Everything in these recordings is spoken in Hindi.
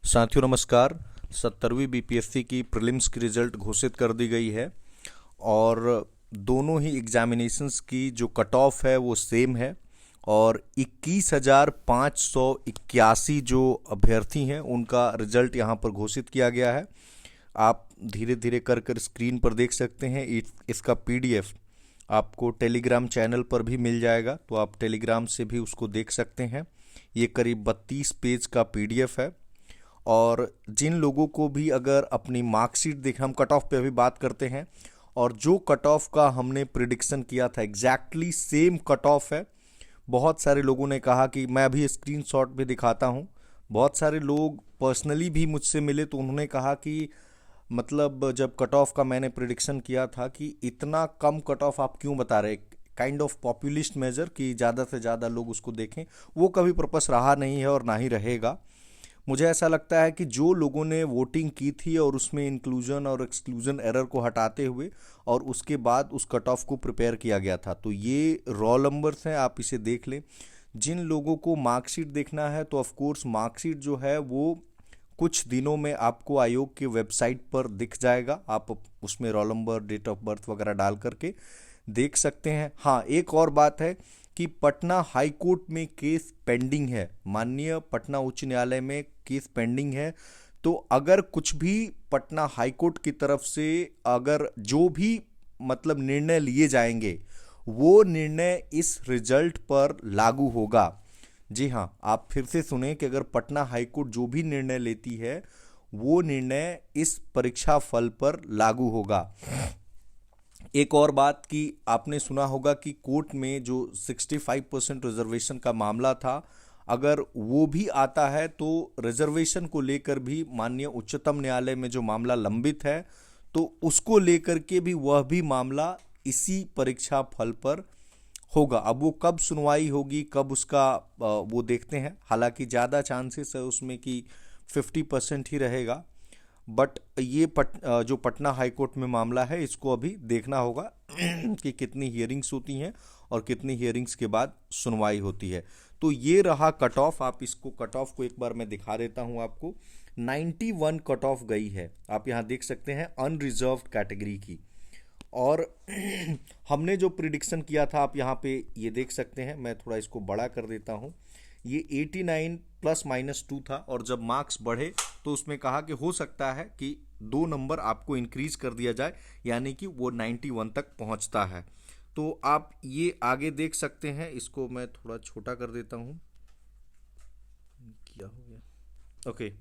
साथियों नमस्कार। 70वीं बीपीएससी की प्रीलिम्स की रिजल्ट घोषित कर दी गई है और दोनों ही एग्जामिनेशंस की जो कट ऑफ है वो सेम है और 21,581 जो अभ्यर्थी हैं उनका रिजल्ट यहाँ पर घोषित किया गया है। आप धीरे धीरे कर कर स्क्रीन पर देख सकते हैं। इसका पीडीएफ आपको टेलीग्राम चैनल पर भी मिल जाएगा, तो आप टेलीग्राम से भी उसको देख सकते हैं। ये करीब 32 पेज का पीडीएफ है और जिन लोगों को भी अगर अपनी मार्कशीट देखें, हम कट ऑफ पे अभी बात करते हैं और जो कट ऑफ का हमने प्रिडिक्शन किया था एग्जैक्टली सेम कट ऑफ है। बहुत सारे लोगों ने कहा कि मैं अभी स्क्रीनशॉट भी दिखाता हूँ। बहुत सारे लोग पर्सनली भी मुझसे मिले तो उन्होंने कहा कि मतलब जब कट ऑफ का मैंने प्रिडिक्शन किया था कि इतना कम कट ऑफ आप क्यों बता रहे, काइंड ऑफ पॉपुलिस्ट मेजर कि ज़्यादा से ज़्यादा लोग उसको देखें, वो कभी पर्पस रहा नहीं है और ना ही रहेगा। मुझे ऐसा लगता है कि जो लोगों ने वोटिंग की थी और उसमें इंक्लूजन और एक्सक्लूजन एरर को हटाते हुए और उसके बाद उस कट ऑफ को प्रिपेयर किया गया था, तो ये रॉ नंबर्स हैं, आप इसे देख लें। जिन लोगों को मार्कशीट देखना है तो ऑफ कोर्स मार्कशीट जो है वो कुछ दिनों में आपको आयोग के वेबसाइट पर दिख जाएगा। आप उसमें roll number, date of birth वगैरह डाल करके देख सकते हैं। हाँ, एक और बात है कि पटना हाई कोर्ट में केस पेंडिंग है, माननीय पटना उच्च न्यायालय में केस पेंडिंग है। तो अगर कुछ भी पटना हाई कोर्ट की तरफ से अगर जो भी मतलब निर्णय लिए जाएंगे वो निर्णय इस रिजल्ट पर लागू होगा। जी हाँ, आप फिर से सुने कि अगर पटना हाई कोर्ट जो भी निर्णय लेती है वो निर्णय इस परीक्षा फल पर लागू होगा। एक और बात कि आपने सुना होगा कि कोर्ट में जो 65% रिजर्वेशन का मामला था, अगर वो भी आता है तो रिजर्वेशन को लेकर भी माननीय उच्चतम न्यायालय में जो मामला लंबित है तो उसको लेकर के भी वह भी मामला इसी परीक्षा फल पर होगा। अब वो कब सुनवाई होगी, कब उसका वो देखते हैं। हालांकि ज़्यादा चांसेस है उसमें कि 50% ही रहेगा, बट ये जो पटना हाई कोर्ट में मामला है इसको अभी देखना होगा कि कितनी हियरिंग्स होती हैं और कितनी हियरिंग्स के बाद सुनवाई होती है। तो ये रहा कट ऑफ। आप इसको कट ऑफ को एक बार मैं दिखा देता हूँ आपको। 91 कट ऑफ गई है, आप यहाँ देख सकते हैं अनरिजर्व्ड कैटेगरी की। और हमने जो प्रिडिक्शन किया था आप यहाँ पे ये देख सकते हैं, मैं थोड़ा इसको बड़ा कर देता हूँ। ये 89 +- 2 था और जब मार्क्स बढ़े तो उसमें कहा कि हो सकता है कि 2 नंबर आपको इंक्रीज कर दिया जाए, यानी कि वो 91 तक पहुँचता है। तो आप ये आगे देख सकते हैं। इसको मैं थोड़ा छोटा कर देता हूँ। क्या हो गया? ओके,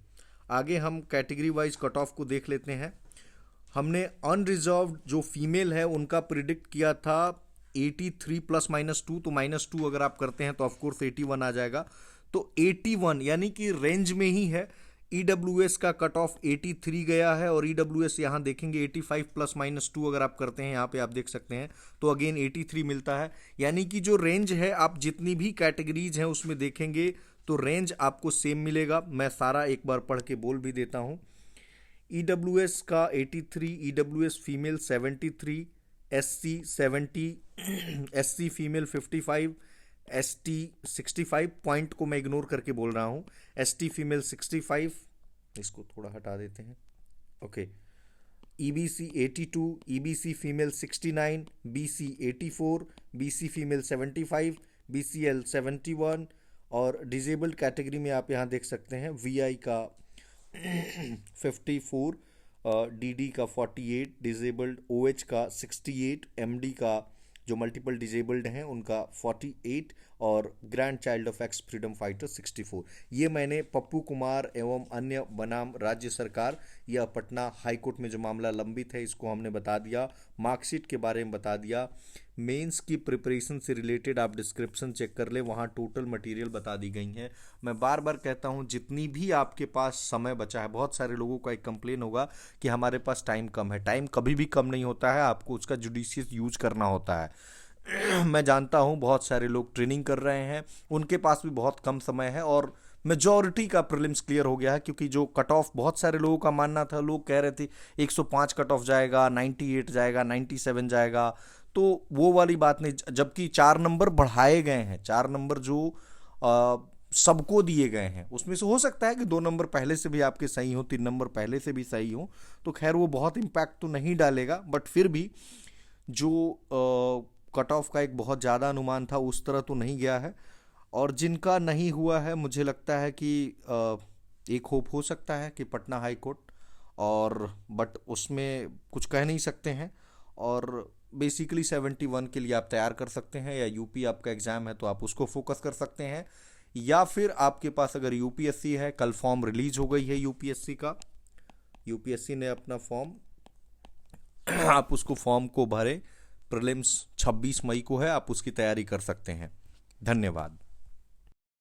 आगे हम कैटेगरी वाइज कट ऑफ को देख लेते हैं। हमने अनरिजर्व्ड जो फीमेल है उनका प्रिडिक्ट किया था 83 +- 2, तो -2 अगर आप करते हैं तो ऑफकोर्स 81 आ जाएगा। तो 81 यानी कि रेंज में ही है। ईडब्ल्यूएस का कट ऑफ 83 गया है और ईडब्ल्यूएस यहाँ देखेंगे 85 +- 2 अगर आप करते हैं, यहाँ पे आप देख सकते हैं तो अगेन 83 मिलता है। यानी कि जो रेंज है आप जितनी भी कैटेगरीज हैं उसमें देखेंगे तो रेंज आपको सेम मिलेगा। मैं सारा एक बार पढ़ के बोल भी देता हूँ। ईडब्ल्यूएस का 83, EWS female 73, SC 70, SC female 55, ST 65, point को मैं इग्नोर करके बोल रहा हूँ, एसटी फीमेल 65, इसको थोड़ा हटा देते हैं। Okay, EBC 82, EBC female 69, BC 84, BC female 75, BCL 71 और डिजेबल्ड कैटेगरी में आप यहाँ देख सकते हैं वीआई का 54, डीडी का 48, डिजेबल्ड ओएच का 68, एमडी का जो मल्टीपल डिजेबल्ड हैं उनका 48 और grand child of x freedom fighter 64। ये मैंने पप्पू कुमार एवं अन्य बनाम राज्य सरकार या पटना हाई कोर्ट में जो मामला लंबित है इसको हमने बता दिया। मार्कशीट के बारे में बता दिया। मेंस की प्रिपरेशन से रिलेटेड आप डिस्क्रिप्शन चेक कर ले, वहाँ टोटल मटेरियल बता दी गई हैं। मैं बार बार कहता हूँ जितनी भी आपके पास समय बचा है, बहुत सारे लोगों का एक कंप्लेन होगा कि हमारे पास टाइम कम है। टाइम कभी भी कम नहीं होता है, आपको उसका जुडिशियस यूज करना होता है। मैं जानता हूँ बहुत सारे लोग ट्रेनिंग कर रहे हैं, उनके पास भी बहुत कम समय है और मेजॉरिटी का प्रीलिम्स क्लियर हो गया है, क्योंकि जो कट ऑफ बहुत सारे लोगों का मानना था, लोग कह रहे थे 105 कट ऑफ जाएगा, 98 जाएगा, 97 जाएगा, तो वो वाली बात नहीं। जबकि 4 नंबर बढ़ाए गए हैं, 4 नंबर जो सबको दिए गए हैं, उसमें से हो सकता है कि 2 नंबर पहले से भी आपके सही हो, 3 नंबर पहले से भी सही हो, तो खैर वो बहुत इम्पैक्ट तो नहीं डालेगा, बट फिर भी जो कट ऑफ का एक बहुत ज़्यादा अनुमान था उस तरह तो नहीं गया है। और जिनका नहीं हुआ है, मुझे लगता है कि एक होप हो सकता है कि पटना हाई कोर्ट, और बट उसमें कुछ कह नहीं सकते हैं। और बेसिकली 71 के लिए आप तैयार कर सकते हैं, या यूपी आपका एग्ज़ाम है तो आप उसको फोकस कर सकते हैं, या फिर आपके पास अगर यूपीएससी है, कल फॉर्म रिलीज हो गई है यूपीएससी का, यूपीएससी ने अपना फॉर्म आप उसको फॉर्म को भरें, प्रीलिम्स 26 मई को है, आप उसकी तैयारी कर सकते हैं। धन्यवाद।